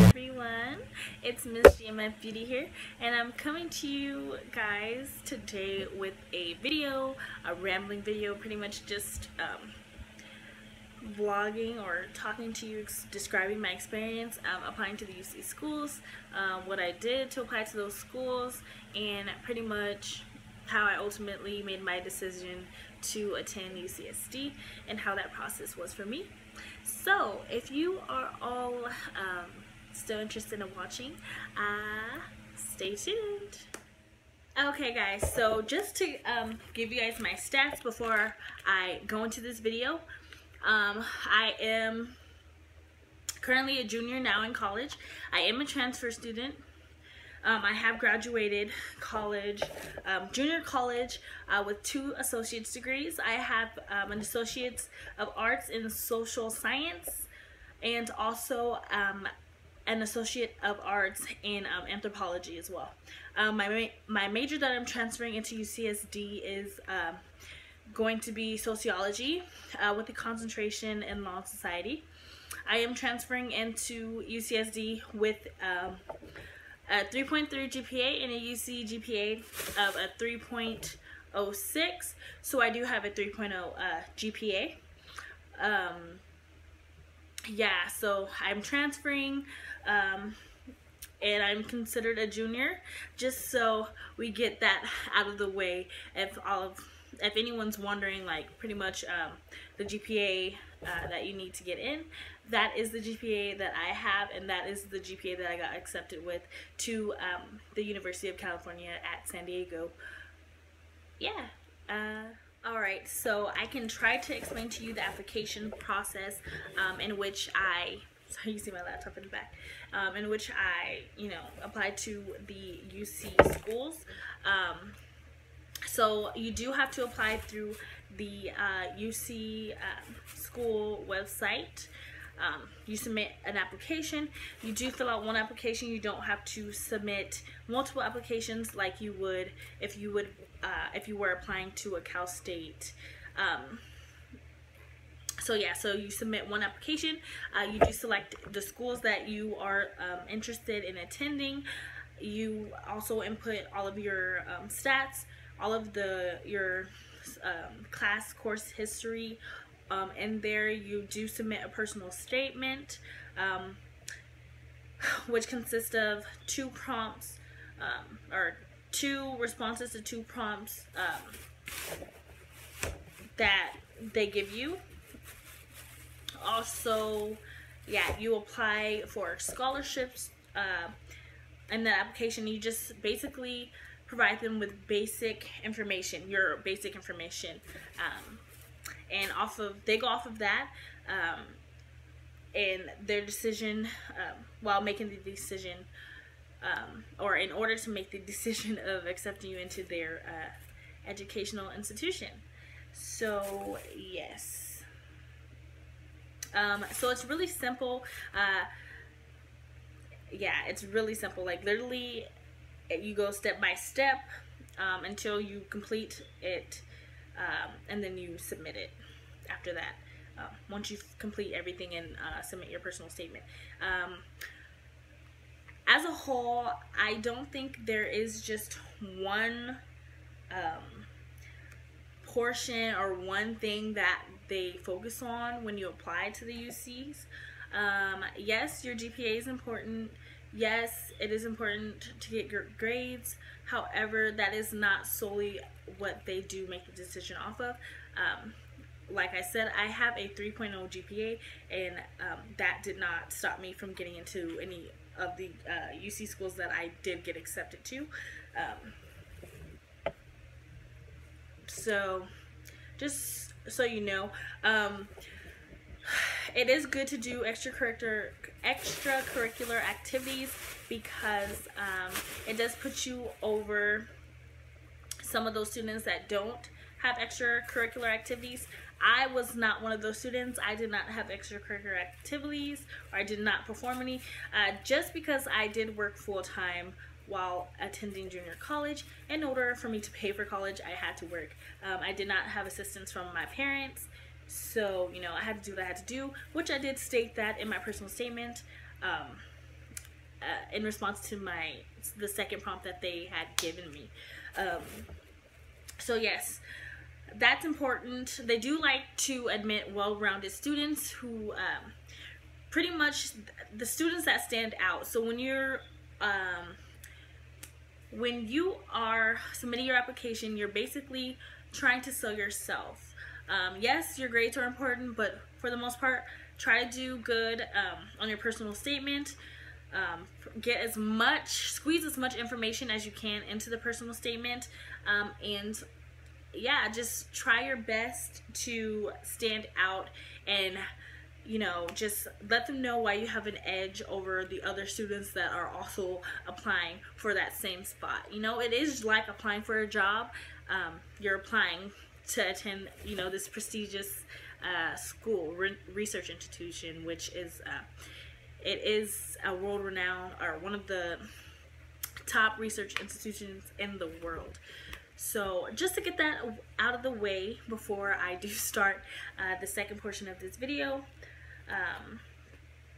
Everyone, it's Miss GMF Beauty here, and I'm coming to you guys today with a video, a rambling video, pretty much just vlogging or talking to you, describing my experience applying to the UC schools, what I did to apply to those schools, and pretty much how I ultimately made my decision to attend UCSD and how that process was for me. So if you are all still interested in watching, stay tuned. Okay guys, so just to give you guys my stats before I go into this video, I am currently a junior now in college. I am a transfer student. I have graduated college, junior college, with 2 associate's degrees. I have an Associate's of Arts in Social Science and also an Associate of Arts in Anthropology as well. My major that I'm transferring into UCSD is going to be Sociology with a concentration in Law and Society. I am transferring into UCSD with a 3.3 GPA and a UC GPA of a 3.06, so I do have a 3.0 GPA. Yeah, so I'm transferring and I'm considered a junior, just so we get that out of the way. If anyone's wondering, like, pretty much the GPA that you need to get in, that is the GPA that I have, and that is the GPA that I got accepted with to the University of California at San Diego. Yeah. Alright, so I can try to explain to you the application process in which sorry, you see my laptop in the back, in which I, applied to the UC schools. So you do have to apply through the UC school website. You submit an application. You do fill out one application. You don't have to submit multiple applications like you would if you were applying to a Cal State. So yeah, so you submit one application. You do select the schools that you are interested in attending. You also input all of your stats, all of your class course history. And there you do submit a personal statement, which consists of 2 prompts, or 2 responses to 2 prompts that they give you. Also, yeah, you apply for scholarships. In the application, you just basically provide them with basic information, your basic information. And they go off of that, and their decision, while making the decision, or in order to make the decision of accepting you into their educational institution. So yes, so it's really simple. Yeah, it's really simple. Like, literally, you go step by step until you complete it. And then you submit it after that, once you complete everything and submit your personal statement. As a whole, I don't think there is just one portion or one thing that they focus on when you apply to the UCs. Yes, your GPA is important. Yes, it is important to get your grades. However, that is not solely what they do make the decision off of. Like I said, I have a 3.0 GPA, and that did not stop me from getting into any of the UC schools that I did get accepted to. So just so you know, it is good to do extracurricular activities, because it does put you over some of those students that don't have extracurricular activities. I was not one of those students. I did not have extracurricular activities, or I did not perform any, just because I did work full-time while attending junior college. In order for me to pay for college, I had to work. I did not have assistance from my parents, So, you know, I had to do what I had to do, which I did state that in my personal statement, in response to the second prompt that they had given me. So yes, that's important. They do like to admit well-rounded students who, pretty much the students that stand out. So when you are submitting your application, you're basically trying to sell yourself. Yes, your grades are important, but for the most part, try to do good on your personal statement. Squeeze as much information as you can into the personal statement, and yeah, just try your best to stand out, and you know, just let them know why you have an edge over the other students that are also applying for that same spot. You know, it is like applying for a job. You're applying to attend, you know, this prestigious school, research institution, which is it is a world-renowned, or one of the top research institutions in the world. So just to get that out of the way before I do start the second portion of this video,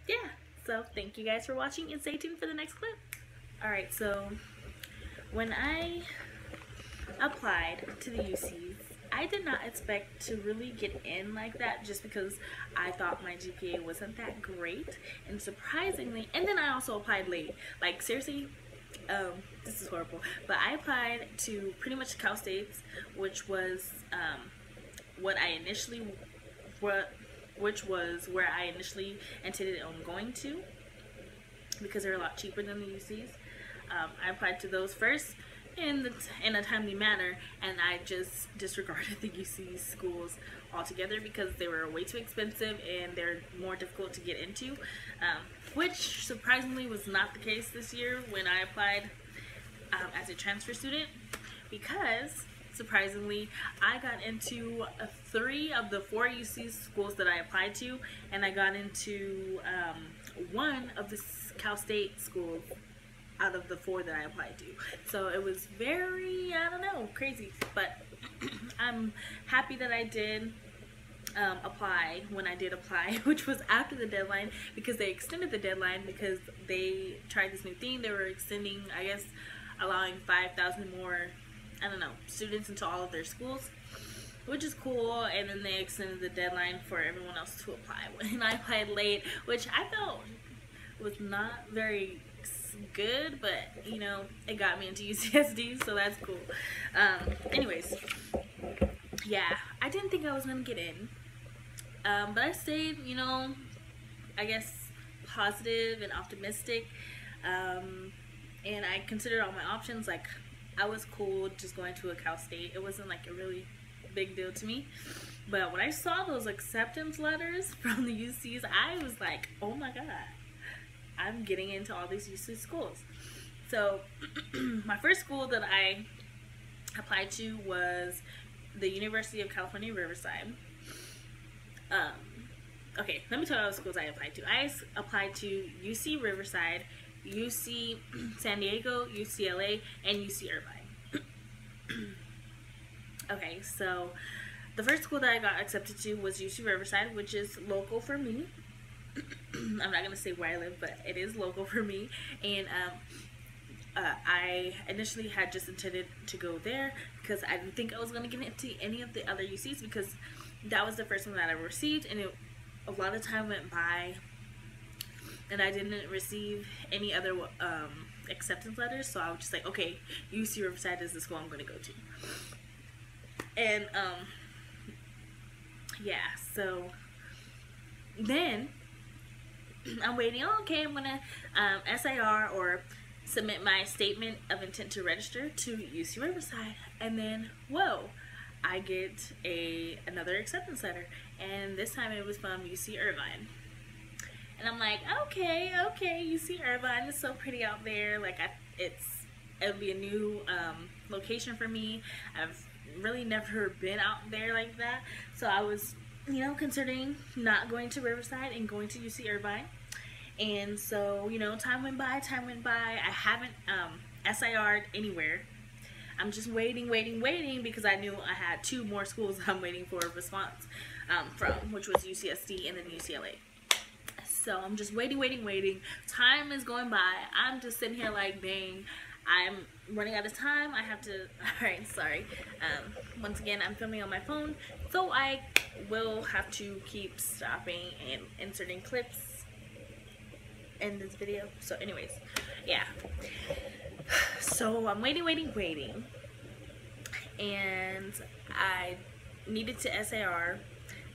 yeah, so thank you guys for watching, and stay tuned for the next clip. Alright, so when I applied to the UCs, I did not expect to really get in like that, just because I thought my GPA wasn't that great, and surprisingly, and then I also applied late. Like, seriously, this is horrible, but I applied to pretty much Cal State's, which was where I initially intended on going to, because they're a lot cheaper than the UCs. I applied to those first in a timely manner, and I just disregarded the UC schools altogether because they were way too expensive and they're more difficult to get into, which surprisingly was not the case this year when I applied as a transfer student, because surprisingly I got into 3 of the 4 UC schools that I applied to, and I got into 1 of the Cal State schools out of the 4 that I applied to. So it was very, I don't know, crazy, but I'm happy that I did apply when I did apply, which was after the deadline, because they extended the deadline because they tried this new thing. They were extending, I guess, allowing 5,000 more, I don't know, students into all of their schools, which is cool. And then they extended the deadline for everyone else to apply. And I applied late, which I felt was not very good, but you know, it got me into UCSD, so that's cool. Anyways, yeah, I didn't think I was gonna get in, but I stayed, you know, I guess positive and optimistic, and I considered all my options. Like, I was cool just going to a Cal State. It wasn't like a really big deal to me, but when I saw those acceptance letters from the UCs, I was like, oh my god, I'm getting into all these UC schools. So my first school that I applied to was the University of California, Riverside. Okay, let me tell you all the schools I applied to. I applied to UC Riverside, UC San Diego, UCLA, and UC Irvine. Okay, so the first school that I got accepted to was UC Riverside, which is local for me. I'm not going to say where I live, but it is local for me. And I initially had just intended to go there because I didn't think I was going to get into any of the other UCs, because that was the first one that I received, and a lot of time went by and I didn't receive any other acceptance letters. So I was just like, okay, UC Riverside is the school I'm going to go to. And yeah, so then I'm waiting. Oh, okay, I'm gonna SIR, or submit my statement of intent to register, to UC Riverside, and then whoa, I get another acceptance letter, and this time it was from UC Irvine. And I'm like, okay, UC Irvine is so pretty out there. Like, it'll be a new location for me. I've really never been out there like that, so I was, you know, considering not going to Riverside and going to UC Irvine. And so, you know, time went by. I haven't SIR'd anywhere. I'm just waiting, because I knew I had 2 more schools I'm waiting for a response. from, which was UCSD and then UCLA. So I'm just waiting. Time is going by. I'm just sitting here like, dang, I'm running out of time. I have to, alright, sorry. Once again, I'm filming on my phone, so I will have to keep stopping and inserting clips in this video. So anyways, yeah. So I'm waiting. And I needed to SAR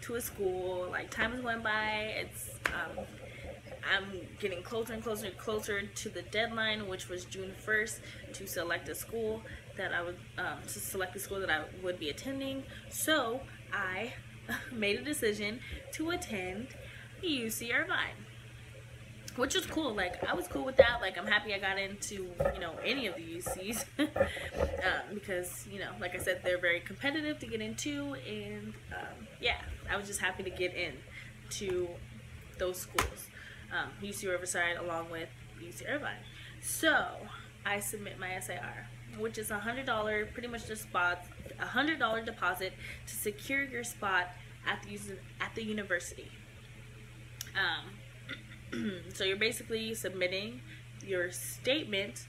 to a school. Like, time is going by. It's I'm getting closer and closer to the deadline, which was June 1st, to select a school that I would be attending. So I made a decision to attend UC Irvine, which was cool. Like, I was cool with that. Like, I'm happy I got into, you know, any of the UCs because, you know, like I said, they're very competitive to get into, and yeah, I was just happy to get in to those schools, UC Riverside along with UC Irvine. So I submit my SAR, which is $100, pretty much the spot, $100 deposit to secure your spot at the university. So you're basically submitting your statement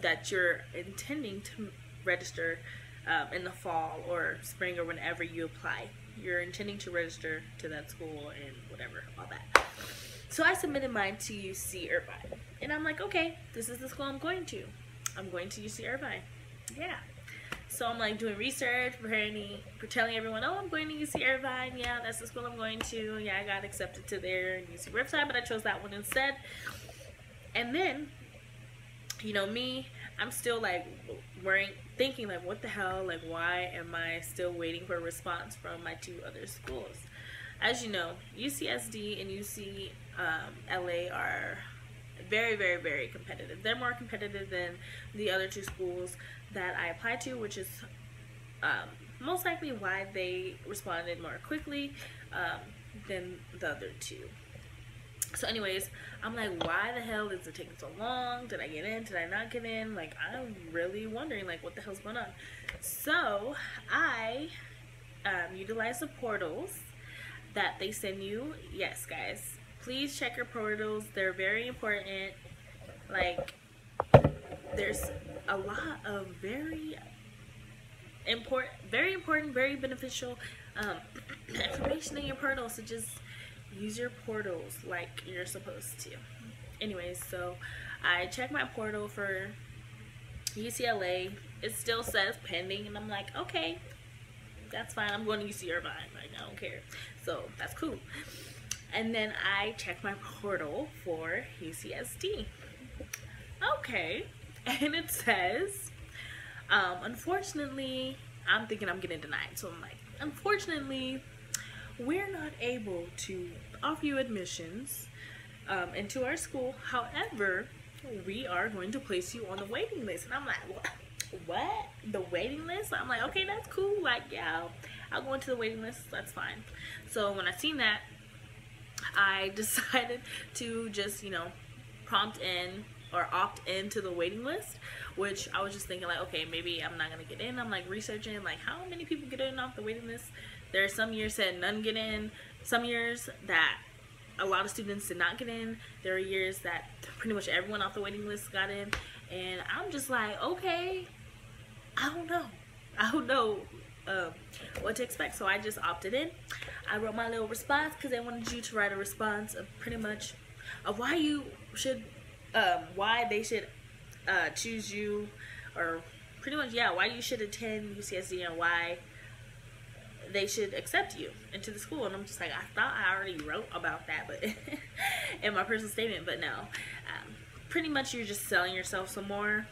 that you're intending to register in the fall or spring or whenever you apply. You're intending to register to that school and whatever, all that. So I submitted mine to UC Irvine. And I'm like, okay, this is the school I'm going to. I'm going to UC Irvine. Yeah. So I'm like doing research, telling everyone, oh, I'm going to UC Irvine. Yeah, that's the school I'm going to. Yeah, I got accepted to there in UC Riverside, but I chose that one instead. And then, you know me, I'm still like thinking like, what the hell? Like, why am I still waiting for a response from my two other schools? As you know, UCSD and UCLA are very competitive. They're more competitive than the other two schools that I applied to, which is most likely why they responded more quickly than the other two. So anyways, I'm like, why the hell is it taking so long? Did I get in? Did I not get in? Like, I'm really wondering, like, what the hell's going on? So I utilized the portals that they send you. Yes, guys, please check your portals. They're very important. Like, there's a lot of very important, very beneficial information in your portals. So just use your portals like you're supposed to. Anyways, so I checked my portal for UCLA. It still says pending, and I'm like, okay, that's fine. I'm going to UC Irvine. Like, I don't care. So that's cool. And then I checked my portal for UCSD. Okay. And it says, unfortunately, I'm thinking I'm getting denied. So I'm like, unfortunately, we're not able to offer you admissions into our school. However, we are going to place you on the waiting list. And I'm like, what? The waiting list? I'm like, okay, that's cool. Like, yeah, I'll go into the waiting list. That's fine. So when I seen that, I decided to just, you know, prompt in or opt into the waiting list, which I was just thinking like, okay, maybe I'm not gonna get in. I'm like researching like how many people get in off the waiting list. There are some years that none get in, some years that a lot of students did not get in. There are years that pretty much everyone off the waiting list got in, and I'm just like, okay, I don't know what to expect. So I just opted in. I wrote my little response because I wanted you to write a response of pretty much of why you should why they should choose you, or pretty much, yeah, why you should attend UCSD and why they should accept you into the school. And I'm just like, I thought I already wrote about that, but in my personal statement, but no. Pretty much you're just selling yourself some more.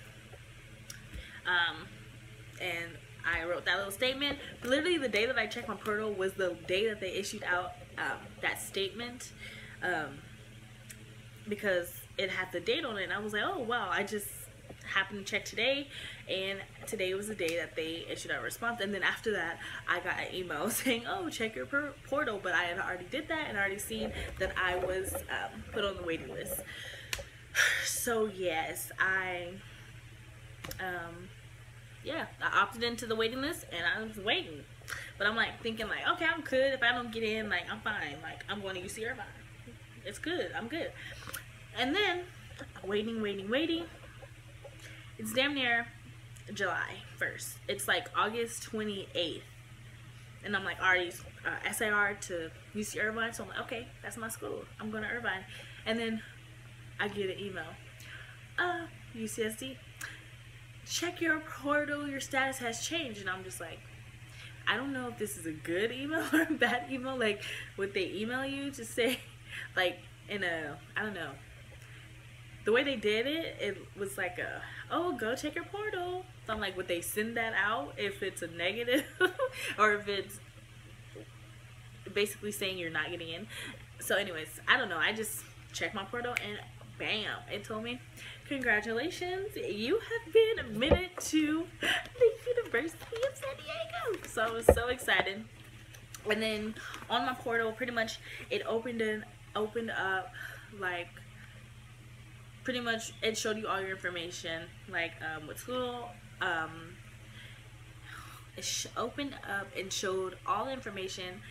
And I wrote that little statement. Literally the day that I checked my portal was the day that they issued out that statement, because it had the date on it, and I was like, oh wow, I just happened to check today, and today was the day that they issued our response. And then after that, I got an email saying, oh, check your portal, but I had already did that and already seen that I was put on the waiting list. So yes, yeah, I opted into the waiting list, and I was waiting. But I'm like thinking like, okay, I'm good. If I don't get in, like I'm fine. Like I'm going to UC Irvine. It's good. I'm good. And then waiting. It's damn near July 1st. It's like August 28th. And I'm like already SIR to UC Irvine. So I'm like, okay, that's my school. I'm going to Irvine. And then I get an email. UCSD, check your portal. Your status has changed. And I'm just like, I don't know if this is a good email or a bad email. Like, would they email you to say, like, in a, I don't know. The way they did it, it was like a, oh, go check your portal. So I'm like, would they send that out if it's a negative or if it's basically saying you're not getting in? So anyways, I don't know. I just checked my portal and bam, it told me, congratulations, you have been admitted to the University of San Diego. So I was so excited. And then on my portal, pretty much it opened up, like, pretty much it showed you all your information, like what school. It opened up and showed all the information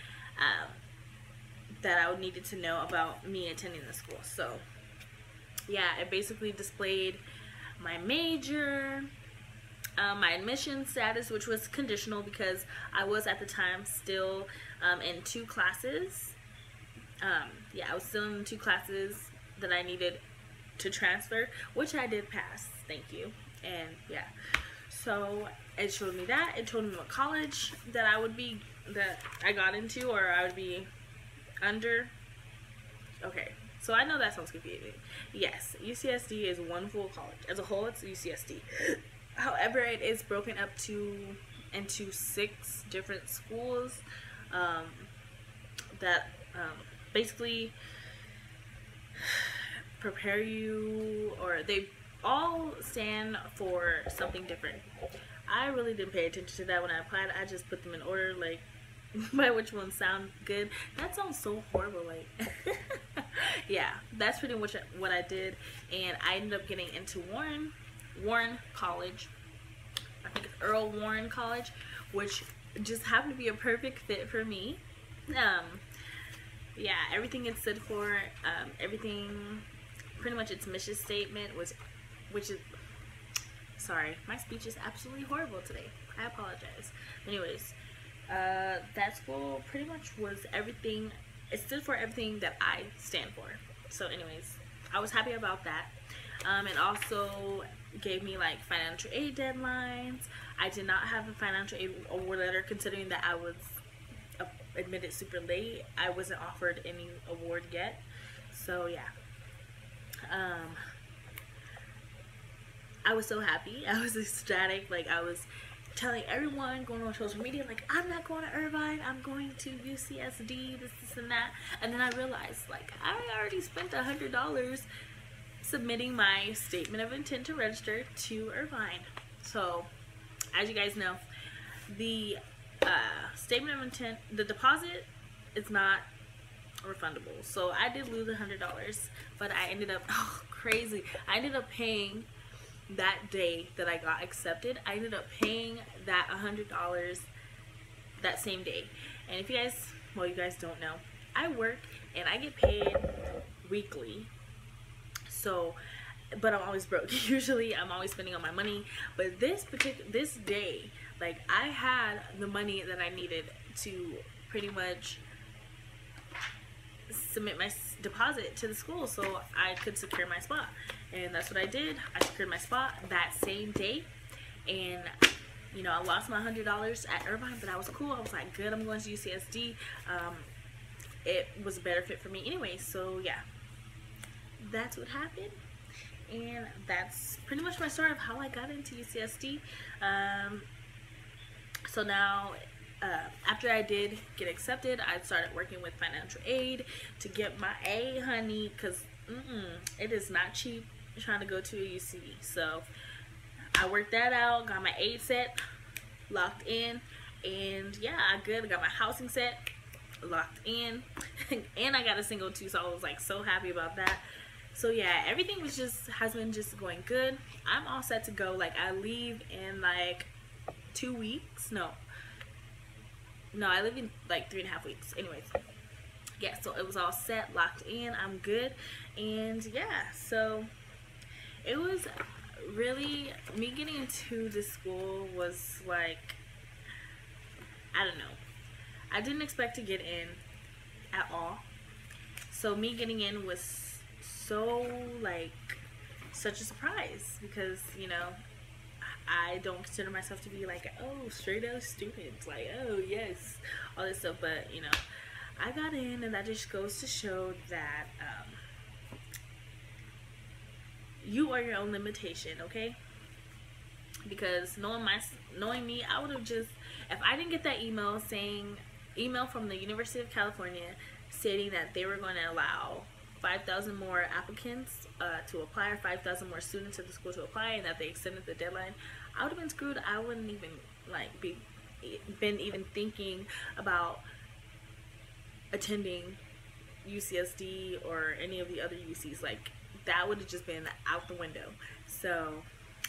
that I needed to know about me attending the school. So yeah, it basically displayed my major, my admission status, which was conditional because I was at the time still in 2 classes. Yeah, I was still in 2 classes that I needed to transfer, which I did pass, thank you. And yeah, so it showed me that. It told me what college that I got into, or I would be under. Okay, so I know that sounds confusing. Yes, UCSD is one full college. As a whole, it's UCSD. However, it is broken up into 6 different schools that basically prepare you, or they all stand for something different. I really didn't pay attention to that when I applied. I just put them in order, like, by which ones sound good. That sounds so horrible, like. Yeah, that's pretty much what I did, and I ended up getting into Warren College. I think it's Earl Warren College, which just happened to be a perfect fit for me. Yeah, everything it stood for, everything, pretty much its mission statement was, which is, sorry, my speech is absolutely horrible today. I apologize. Anyways, that school pretty much was everything. It stood for everything that I stand for. So anyways, I was happy about that. It also gave me like financial aid deadlines. I did not have a financial aid award letter, considering that I was admitted super late. I wasn't offered any award yet. So yeah, I was so happy. I was ecstatic. Like, I was telling everyone, going on social media, like, I'm not going to Irvine, I'm going to UCSD, this and that. And then I realized, like, I already spent $100 submitting my statement of intent to register to Irvine. So, as you guys know, the statement of intent, the deposit is not refundable. So I did lose $100, but I ended up, oh, crazy, I ended up paying that day that I got accepted. I ended up paying that $100 that same day. And if you guys, well, you guys don't know, I work and I get paid weekly. So, but I'm always broke. Usually I'm always spending all my money, but this day, like, I had the money that I needed to pretty much submit my deposit to the school so I could secure my spot. And that's what I did. I secured my spot that same day. And, you know, I lost my $100 at Irvine, but I was cool. I was like, good, I'm going to UCSD. It was a better fit for me anyway. So, yeah, that's what happened. And that's pretty much my story of how I got into UCSD. So now, after I did get accepted, I started working with financial aid to get my A, honey, because it is not cheap trying to go to a UC. So I worked that out, got my aid set locked in, and yeah, I got my housing set locked in, and I got a single too, so I was like so happy about that. So yeah, everything has been going good. I'm all set to go. Like, I leave in like 2 weeks. No, no, I live in like 3.5 weeks. Anyways, yeah, so it was all set, locked in, I'm good. And yeah, so it was really, me getting into this school was like, I don't know, I didn't expect to get in at all. So me getting in was so like such a surprise, because you know, I don't consider myself to be like, oh, straight out student, like, oh yes, all this stuff. But you know, I got in, and that just goes to show that you are your own limitation, okay? Because knowing me, I would have just, if I didn't get that email from the University of California stating that they were going to allow 5,000 more applicants to apply, or 5,000 more students at the school to apply, and that they extended the deadline, I would have been screwed. I wouldn't even like been even thinking about attending UCSD or any of the other UCs. Like, that would have just been out the window. So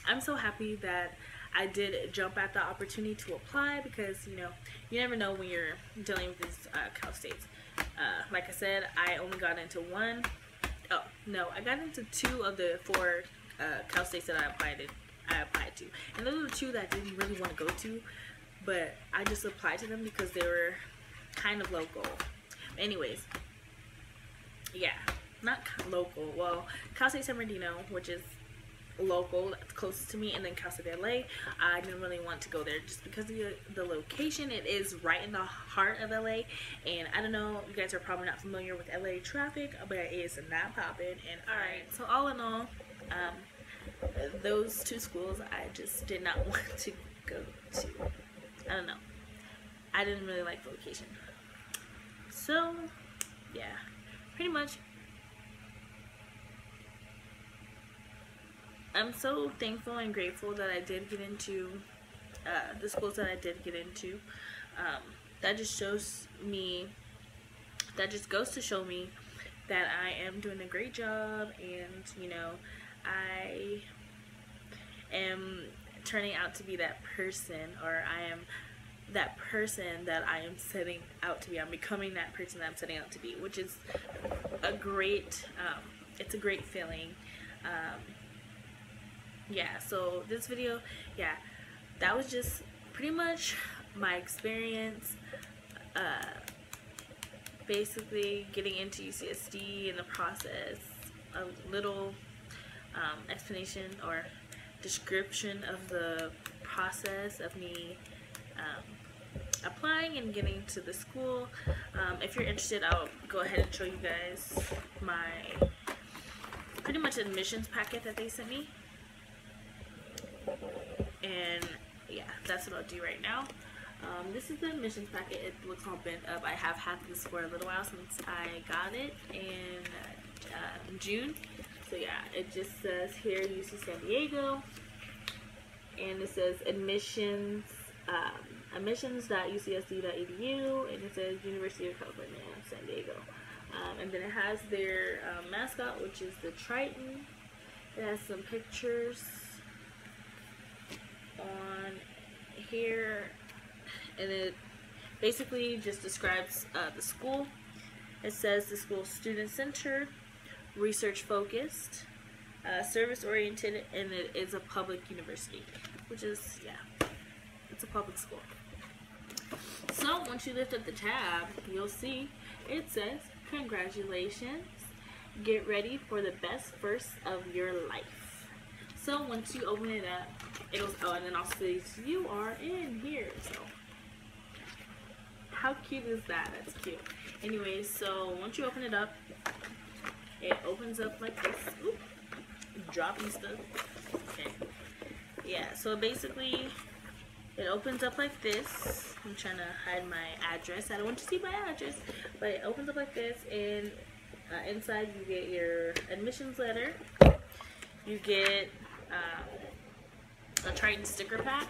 I'm so happy that I did jump at the opportunity to apply, because you know, you never know when you're dealing with these Cal States. Like I said, I only got into one. Oh no, I got into 2 of the 4 Cal States that I applied to, and those were the 2 that I didn't really want to go to, but I just applied to them because they were kind of local. Anyways, yeah, not local. Well, Cal State San Bernardino, which is local, that's closest to me, and then Cal State LA. I didn't really want to go there just because of the location. It is right in the heart of LA, and I don't know, you guys are probably not familiar with LA traffic, but it is not popping. And alright, so all in all, those 2 schools I just did not want to go to. I don't know, I didn't really like the location. So yeah, pretty much I'm so thankful and grateful that I did get into the schools that I did get into. That just goes to show me that I am doing a great job, and you know, I am turning out to be that person, or I am that person that I am setting out to be. I'm becoming that person that I'm setting out to be, which is a great, it's a great feeling. Yeah, so this video, yeah, that was just pretty much my experience, basically getting into UCSD and the process, a little explanation or description of the process of me applying and getting to the school. If you're interested, I'll go ahead and show you guys my pretty much admissions packet that they sent me. And yeah, that's what I'll do right now. This is the admissions packet. It looks all bent up. I have had this for a little while since I got it in June. So yeah, it just says here UC San Diego, and it says admissions, admissions.ucsd.edu, and it says University of California, San Diego. And then it has their mascot, which is the Triton. It has some pictures on here, and it basically just describes the school. It says the school student-centered, research-focused, service-oriented, and it is a public university, which is, yeah, it's a public school. So once you lift up the tab, you'll see it says, congratulations, get ready for the best first of your life. So once you open it up, it'll, oh, and then also says you are in here. So how cute is that? That's cute. Anyways, so once you open it up, it opens up like this. Oop, dropping stuff. Okay. Yeah, so basically it opens up like this. I'm trying to hide my address. I don't want you to see my address, but it opens up like this, and inside you get your admissions letter. You get a Triton sticker pack,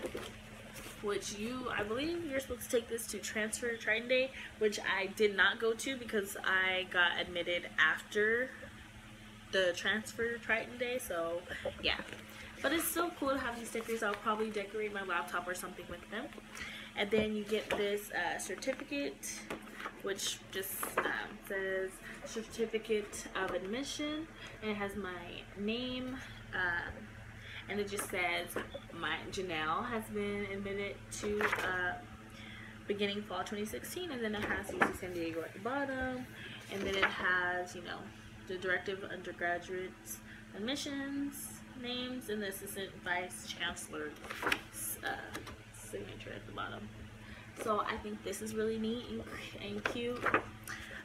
which I believe you're supposed to take this to transfer Triton Day, which I did not go to because I got admitted after the transfer Triton Day. So yeah, but it's still cool to have these stickers. I'll probably decorate my laptop or something with them. And then you get this certificate, which just says certificate of admission, and it has my name, and it just says Janelle has been admitted to beginning fall 2016, and then it has UC San Diego at the bottom, and then it has, you know, the directive of undergraduate admissions names and the assistant vice chancellor's signature at the bottom. So I think this is really neat and cute.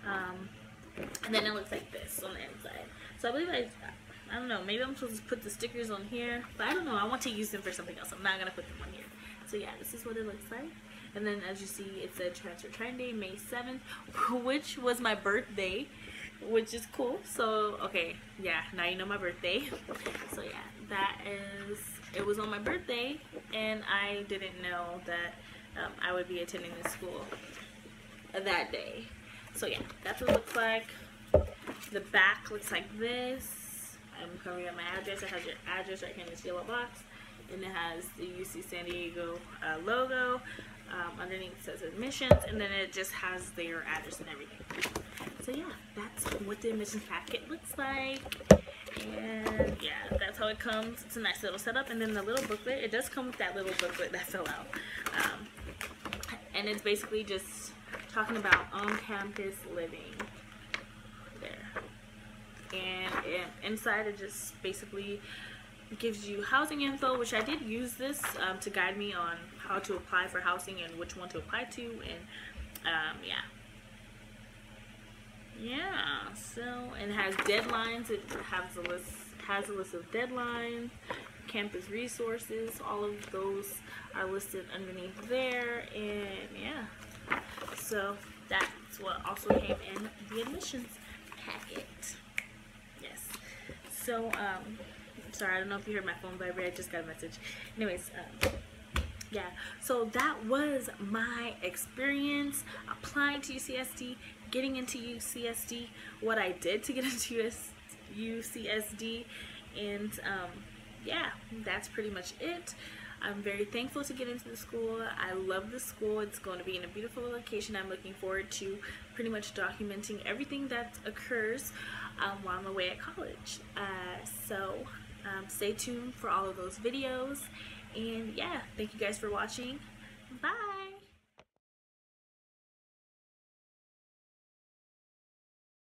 And then it looks like this on the inside. So I believe I don't know, maybe I'm supposed to put the stickers on here, but I don't know, I want to use them for something else. I'm not gonna put them on here. So yeah, this is what it looks like. And then as you see, it said transfer trying day May 7th, which was my birthday, which is cool. So okay, yeah, now you know my birthday. So yeah, that is, it was on my birthday, and I didn't know that I would be attending this school that day. So yeah, that's what it looks like. The back looks like this. I'm covering up my address. It has your address right here in this yellow box, and it has the UC San Diego logo. Underneath it says admissions, and then it just has their address and everything. So yeah, that's what the admissions packet looks like. And yeah, that's how it comes. It's a nice little setup. And then the little booklet, it does come with that little booklet that fell out. And it's basically just talking about on-campus living there. And inside it just basically gives you housing info, which I did use this to guide me on how to apply for housing and which one to apply to. And yeah, so, and it has deadlines. It has a list of deadlines, campus resources, all of those are listed underneath there. And yeah, so that's what also came in the admissions packet. Yes. So sorry, I don't know if you heard my phone vibrate. I just got a message. Anyways, yeah, so that was my experience applying to UCSD, getting into UCSD, what I did to get into UCSD, and yeah, that's pretty much it. I'm very thankful to get into the school. I love the school. It's going to be in a beautiful location. I'm looking forward to pretty much documenting everything that occurs while I'm away at college. So stay tuned for all of those videos. And yeah, thank you guys for watching. Bye!